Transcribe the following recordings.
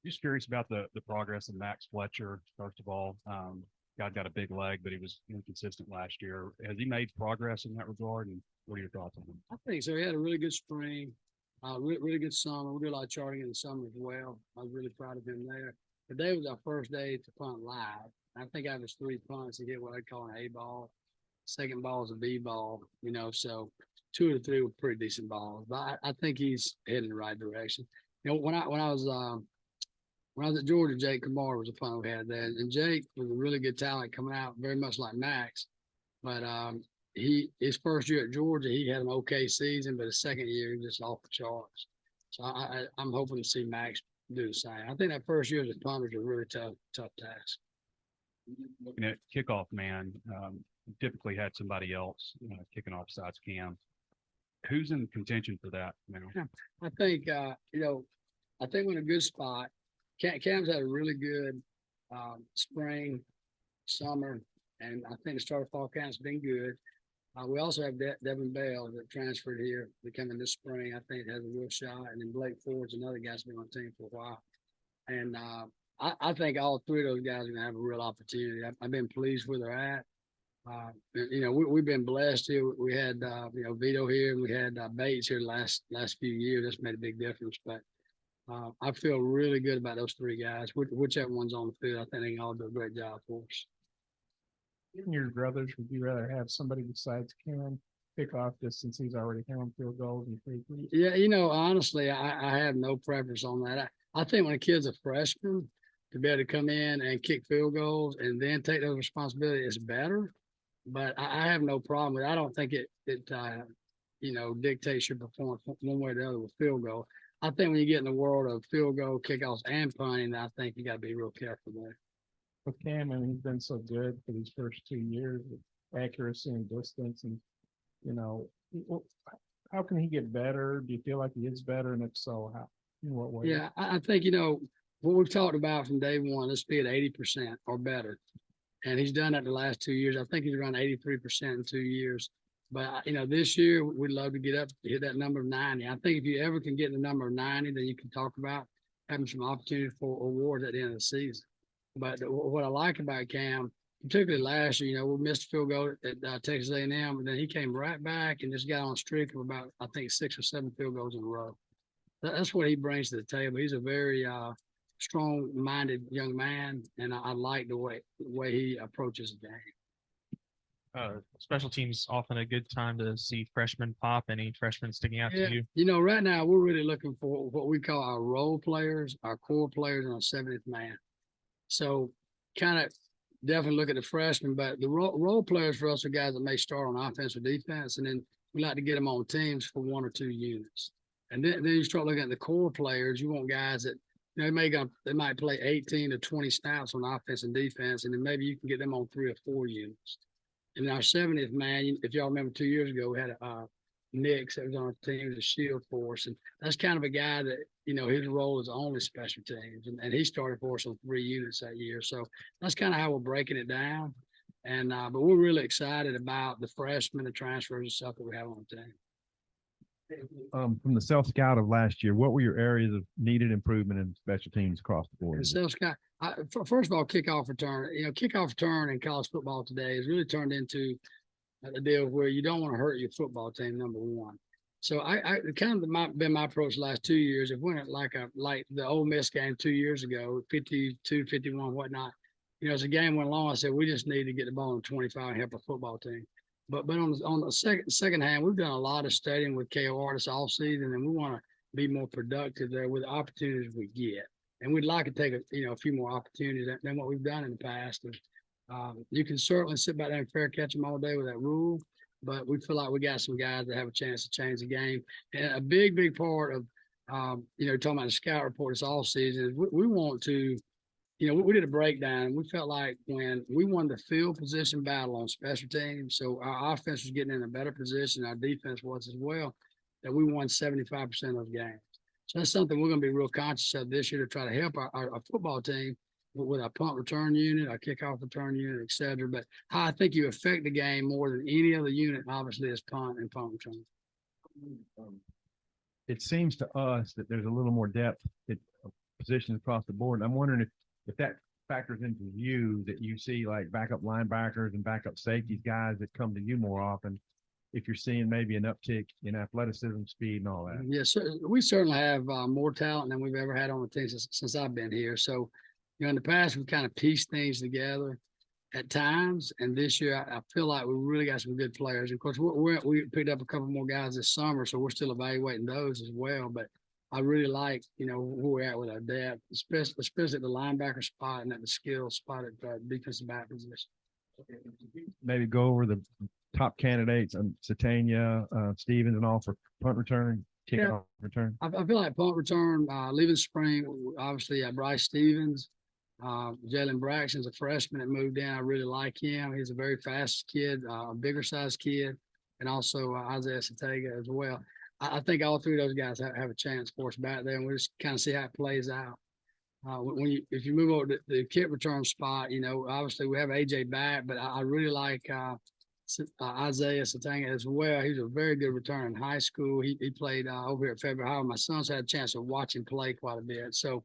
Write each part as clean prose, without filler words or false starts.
Just curious about the progress of Max Fletcher, first of all. God got a big leg, but he was inconsistent last year. Has he made progress in that regard? And what are your thoughts on him? I think so. He had a really good spring, really good summer. We did a lot of charting in the summer as well. I was really proud of him there. Today was our first day to punt live. I think out of his 3 punts, he hit what I'd call an A ball. Second ball is a B ball, so 2 of the 3 were pretty decent balls. But I think he's heading in the right direction. When I was at Georgia, Jake Kamar was a punter we had there, and Jake was a really good talent coming out, very much like Max. But his first year at Georgia, he had an okay season, but his second year he was just off the charts. So I'm hoping to see Max do the same. I think that first year as a punter is a really tough task. Looking at kickoff man, typically had somebody else kicking off besides Cam. Who's in contention for that now? I think I think we're in a good spot. Cam's had a really good spring, summer, and I think the start of fall camp's been good. We also have Devin Bell that transferred here, coming this spring. I think has a real shot, and then Blake Ford's another guy's been on the team for a while. And I think all 3 of those guys are going to have a real opportunity. I've been pleased where they're at. We've been blessed here. We had Vito here, and we had Bates here the last few years. That's made a big difference. But I feel really good about those 3 guys. Whichever one's on the field, I think they can all do a great job for us. Given your brothers, would you rather have somebody besides Cam pick off just since he's already home field goals and free throws? Yeah, honestly, I have no preference on that. I think when a kid's a freshman, to be able to come in and kick field goals and then take those responsibilities is better. But I have no problem with it. I don't think it dictates your performance one way or the other with field goal. I think when you get in the world of field goal, kickoffs, and punting, I think you got to be real careful there. With Cam, I mean, he's been so good for these first 2 years with accuracy and distance, and how can he get better? Do you feel like he is better, and if so, how? In what way? Yeah, I think what we've talked about from day one. Let's be at 80% or better, and he's done that the last 2 years. I think he's around 83% in 2 years. But this year we'd love to get up to hit that number of 90. I think if you ever can get the number of 90, then you can talk about having some opportunity for awards at the end of the season. But what I like about Cam, particularly last year, we missed a field goal at Texas A&M, but then he came right back and just got on a streak of about, I think, 6 or 7 field goals in a row. That's what he brings to the table. He's a very strong-minded young man, and I like the way he approaches the game. Special teams often a good time to see freshmen pop. Any freshmen sticking out to you? Right now we're really looking for what we call our role players, our core players, and our 70th man. So kind of definitely look at the freshmen, but the role players for us are guys that may start on offense or defense, and then we like to get them on teams for 1 or 2 units. And then you start looking at the core players. You want guys that they might play 18 to 20 snaps on offense and defense, and then maybe you can get them on 3 or 4 units. And our 70th man, if y'all remember 2 years ago, we had Nix that was on our team as a shield for us. And that's kind of a guy that, his role is only special teams. And he started for us on 3 units that year. So that's kind of how we're breaking it down. And but we're really excited about the freshmen, the transfers and stuff that we have on the team. From the Self Scout of last year, what were your areas of needed improvement in special teams across the board? The Self Scout, first of all, kickoff return. Kickoff return in college football today has really turned into a deal where you don't want to hurt your football team. Number one, so I kind of been my approach the last 2 years. If we're like the Ole Miss game 2 years ago, 52, 51, whatnot. As the game went along, I said we just need to get the ball in 25 and help a football team. But on the second hand, we've done a lot of studying with KO artists all season, and we want to be more productive there with the opportunities we get. And we'd like to take a few more opportunities than what we've done in the past. And, you can certainly sit back there and fair catch them all day with that rule, but we feel like we got some guys that have a chance to change the game. And a big part of talking about the scout report this all season is we want to. We did a breakdown. We felt like when we won the field position battle on special teams, so our offense was getting in a better position, our defense was as well, that we won 75% of those games. So that's something we're going to be real conscious of this year to try to help our football team with our punt return unit, our kickoff return unit, et cetera. But how I think you affect the game more than any other unit, obviously, is punt and punt return. It seems to us that there's a little more depth positions across the board. And I'm wondering if that factors into you, that you see like backup linebackers and backup safeties, guys that come to you more often, if you're seeing maybe an uptick in athleticism, speed and all that. Yes, sir. We certainly have more talent than we've ever had on the team since I've been here. So, in the past, we kind of pieced things together at times. And this year, I feel like we really got some good players. Of course, we picked up a couple more guys this summer, so we're still evaluating those as well. But I really like, where we're at with our depth, especially at the linebacker spot and at the skill spot at the defensive back position. Maybe go over the top candidates and Satania, Stevens and all for punt return, kickoff return. I feel like punt return, leaving spring, obviously Bryce Stevens, Jalen Braxton's a freshman that moved in. I really like him. He's a very fast kid, a bigger sized kid, and also Isaiah Satega as well. I think all three of those guys have a chance for us back there, and we'll just kind of see how it plays out. If you move over to the kick return spot, obviously we have AJ back, but I really like Isaiah Satanga as well. He's a very good returner in high school. He played over here at Fairview High. My son's had a chance to watch him play quite a bit. So,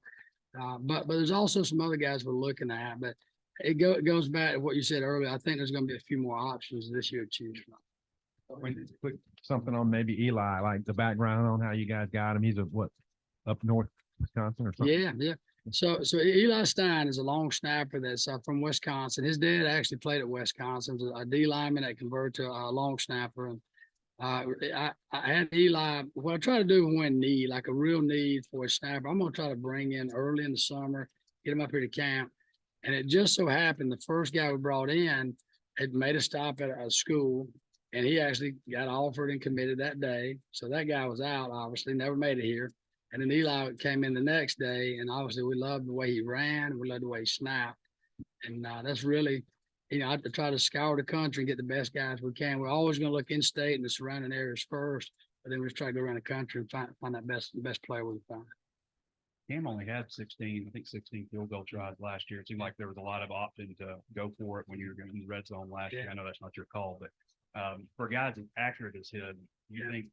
but there's also some other guys we're looking at. But it goes back to what you said earlier. I think there's going to be a few more options this year to choose from. Put something on maybe Eli, like the background on how you guys got him. He's up north Wisconsin or something. Yeah. So Eli Stein is a long snapper that's from Wisconsin. His dad actually played at Wisconsin, a D lineman that converted to a long snapper. And I had Eli. What I try to do when need, like a real need for a snapper, I'm going to try to bring in early in the summer, get him up here to camp. And it just so happened the first guy we brought in had made a stop at a school, and he actually got offered and committed that day. So that guy was out, obviously, never made it here. And then Eli came in the next day, and obviously we loved the way he ran. We loved the way he snapped. And that's really, I try to scour the country and get the best guys we can. We're always going to look in state and the surrounding areas first, but then we just try to go around the country and find that best player we can find. Cam only had 16 field goal tries last year. It seemed like there was a lot of option to go for it when you were in the red zone last year. I know that's not your call, but for guys as accurate as him, you think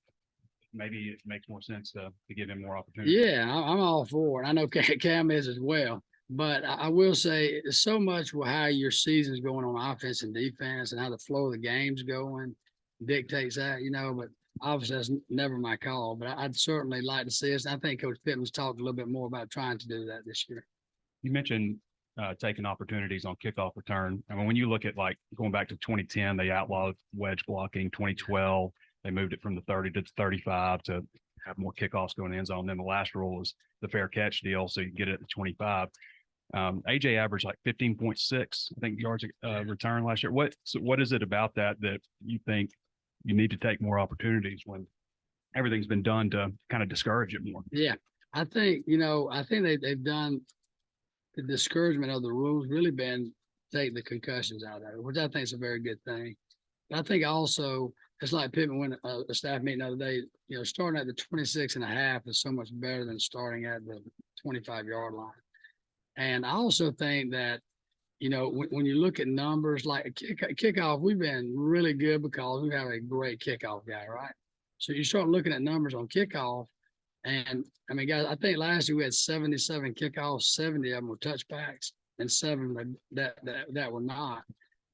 maybe it makes more sense to give him more opportunity? Yeah, I'm all for it. I know Cam is as well. But I will say so much with how your season's going on offense and defense and how the flow of the game's going dictates that, but obviously that's never my call. But I'd certainly like to see us. I think Coach Pittman's talked a little bit more about trying to do that this year. You mentioned taking opportunities on kickoff return. I mean, when you look at like going back to 2010, they outlawed wedge blocking. 2012, they moved it from the 30 to 35 to have more kickoffs going in the end zone. Then the last rule was the fair catch deal, so you get it at the 25. AJ averaged like 15.6, I think, yards return last year. What is it about that you think you need to take more opportunities when everything's been done to kind of discourage it more? Yeah, I think they've done the discouragement of the rules really been take the concussions out of it, which I think is a very good thing. But I think also it's like Pittman went a staff meeting the other day, starting at the 26.5 is so much better than starting at the 25-yard line. And I also think that, when you look at numbers like kickoff, we've been really good because we have a great kickoff guy, right? So you start looking at numbers on kickoff, and I mean, guys, I think last year we had 77 kickoffs, 70 of them were touchbacks, and 7 that were not.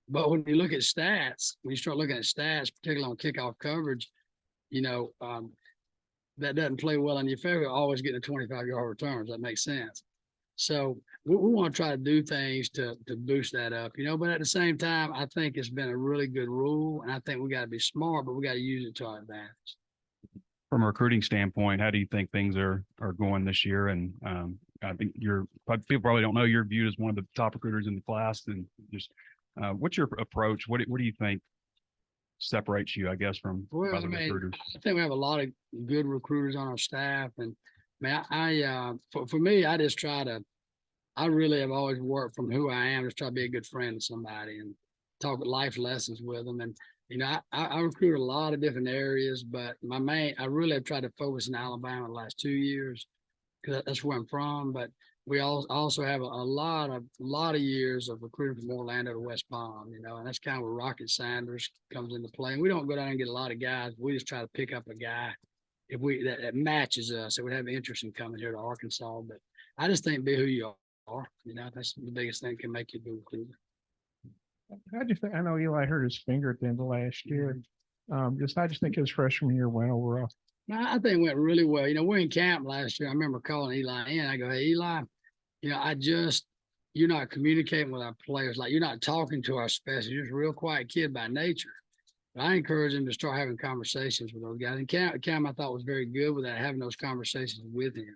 But when you look at stats, when you start looking at stats, particularly on kickoff coverage, that doesn't play well in your favor. Always getting the 25-yard returns. That makes sense. So we want to try to do things to boost that up, but at the same time, I think it's been a really good rule, and I think we got to be smart, but we got to use it to our advantage. From a recruiting standpoint, how do you think things are going this year? And I think people probably don't know you're viewed as one of the top recruiters in the class. And just what's your approach? What do you think separates you, I guess, from other recruiters? I think we have a lot of good recruiters on our staff, and for me, I just I really have always worked from who I am, just try to be a good friend to somebody and talk life lessons with them. And, I recruit a lot of different areas, but I really have tried to focus in Alabama the last 2 years because that's where I'm from. But we also have a lot of years of recruiting from Orlando to West Palm, and that's kind of where Rocket Sanders comes into play. And we don't go down and get a lot of guys. We just try to pick up a guy that matches us, that would have interest in coming here to Arkansas. But I just think be who you are. You know, that's the biggest thing can make you do it. I just think, I know Eli hurt his finger at the end of last year. I just think his freshman year went overall. No, I think it went really well. You know, we're in camp last year. I remember calling Eli in. I go, hey, Eli, you know, you're not communicating with our players. Like, you're not talking to our specialists. You're just a real quiet kid by nature. But I encourage him to start having conversations with those guys. And Cam, I thought was very good with that, having those conversations with him.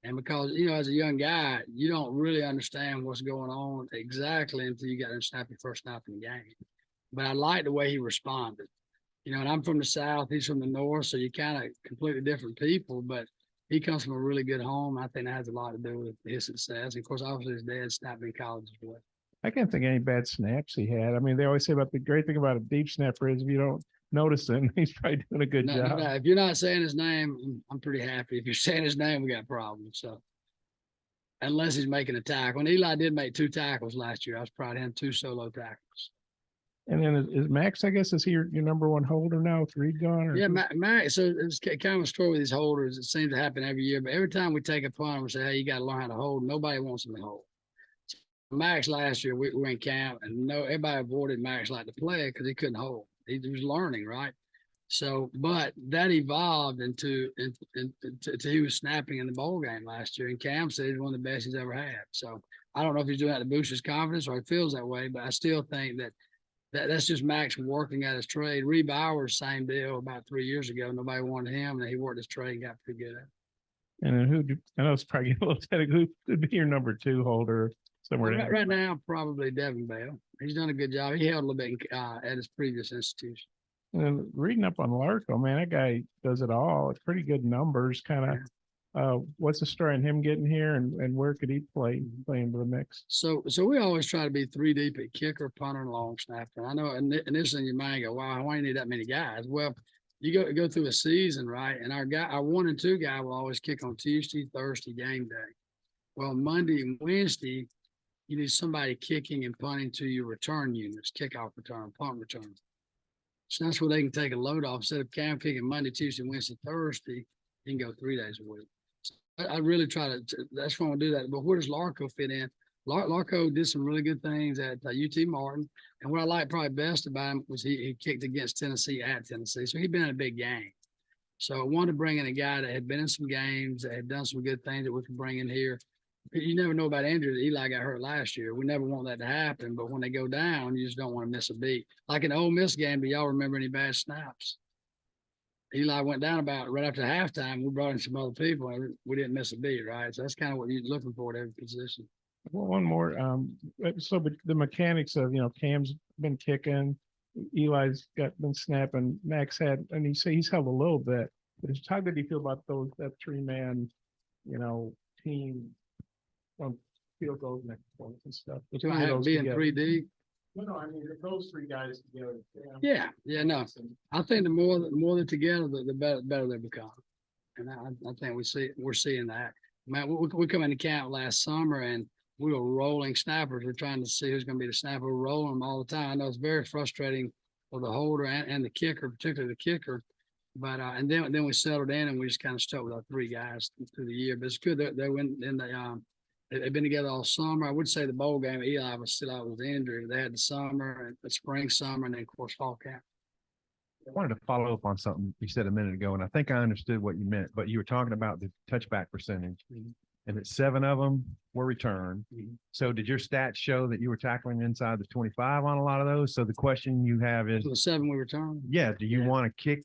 And because, you know, as a young guy, you don't really understand what's going on exactly until you got to snap your first snap in the game. But I like the way he responded. You know, and I'm from the South, he's from the North, so you're kind of completely different people, but he comes from a really good home. I think that has a lot to do with his success. And of course, obviously his dad snapped in college as well. I can't think of any bad snaps he had. I mean, they always say about the great thing about a deep snapper is if you don't notice him, he's probably doing a good job. No, if you're not saying his name, I'm pretty happy. If you're saying his name, we got problems. So unless he's making a tackle. And Eli did make 2 tackles last year. I was proud of him, 2 solo tackles. And then is Max, I guess, is he your number one holder now with Reed gone? Or Yeah, Max. So it's kind of a story with these holders. It seems to happen every year, but every time we take a punt, we say, hey, you got to learn how to hold. Nobody wants him to hold. Max last year, we were in camp, and everybody avoided Max like the player because he couldn't hold. He was learning, right? So, but that evolved into he was snapping in the bowl game last year, and Cam said he's one of the best he's ever had. So I don't know if he's doing that to boost his confidence or he feels that way, but I still think that's just Max working at his trade. Reed Bowers, same deal about 3 years ago. Nobody wanted him, and he worked his trade and got pretty good at it. And then I know it's probably a little technical, who could be your number 2 holder somewhere? Right now, probably Devin Bell. He's done a good job. He held a little bit at his previous institution. And then reading up on Larko, man, that guy does it all. It's pretty good numbers, kind of. What's the story on him getting here, and where could he play into the mix? So we always try to be 3 deep at kicker, punter, and long snapper. I know initially in your mind go, wow, why do you need that many guys? Well, you go through a season, right? And our 1 and 2 guy will always kick on Tuesday, Thursday, game day. Well, Monday and Wednesday, you need somebody kicking and punting to your return units, kickoff return, punt return. So that's where they can take a load off. Instead of Cam kicking Monday, Tuesday, Wednesday, Thursday, you can go 3 days a week. So I really try to that's when we do that. But where does Larko fit in? Larko did some really good things at UT Martin. And what I like probably best about him was he kicked against Tennessee at Tennessee. So he'd been in a big game. So I wanted to bring in a guy that had been in some games, that had done some good things that we could bring in here. You never know about injuries. Eli got hurt last year. We never want that to happen, but when they go down, you just don't want to miss a beat. Like in the Ole Miss game, do y'all remember any bad snaps? Eli went down about right after halftime. We brought in some other people, and we didn't miss a beat, right? So that's kind of what you're looking for at every position. Well, one more. But the mechanics of, Cam's been kicking, Eli's been snapping, Max and he's held a little bit. But how good do you feel about that 3-man, team on field goals and points and stuff? Do I have being 3D? No, I mean those 3 guys together. Yeah, no. I think the more they're together, the better they become, and I think we're seeing that. Man, we come into camp last summer and we were rolling snappers. We're trying to see who's going to be the snapper. We're rolling them all the time. I know it's very frustrating for the holder and the kicker, particularly the kicker. But and then we settled in and we just kind of stuck with our 3 guys through the year. But it's good they went in the they've been together all summer. I would say the bowl game, Eli was still out with injury. They had the summer and the spring, summer, and then of course fall camp. I wanted to follow up on something you said a minute ago, and I think I understood what you meant, but you were talking about the touchback percentage, and that 7 of them were returned. So did your stats show that you were tackling inside the 25 on a lot of those? So the question you have is, So the 7 we returned. yeah, do you want to kick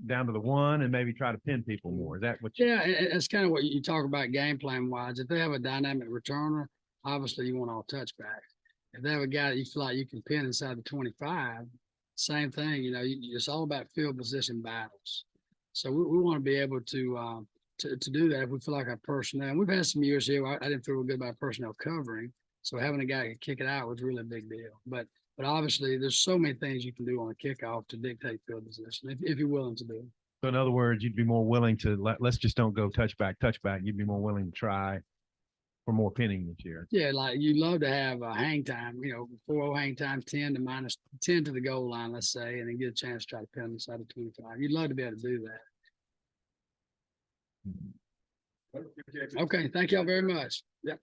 down to the 1 and maybe try to pin people more? Is that what you? Yeah, it's kind of what you talk about game plan wise. If they have a dynamic returner, obviously you want all touchbacks. If they have a guy that you feel like you can pin inside the 25, same thing. It's all about field position battles. So we want to be able to do that if we feel like our personnel. And we've had some years here I didn't feel real good about personnel covering. So having a guy who could kick it out was really a big deal. But obviously there's so many things you can do on a kickoff to dictate field position if you're willing to do it. So in other words, you'd be more willing to let's just don't go touchback. You'd be more willing to try for more pinning this year. Yeah, like you'd love to have a hang time, 4-0 hang time, 10 to minus 10 to the goal line, let's say, and then get a chance to try to pin inside of 25. You'd love to be able to do that. Okay, thank y'all very much. Yep.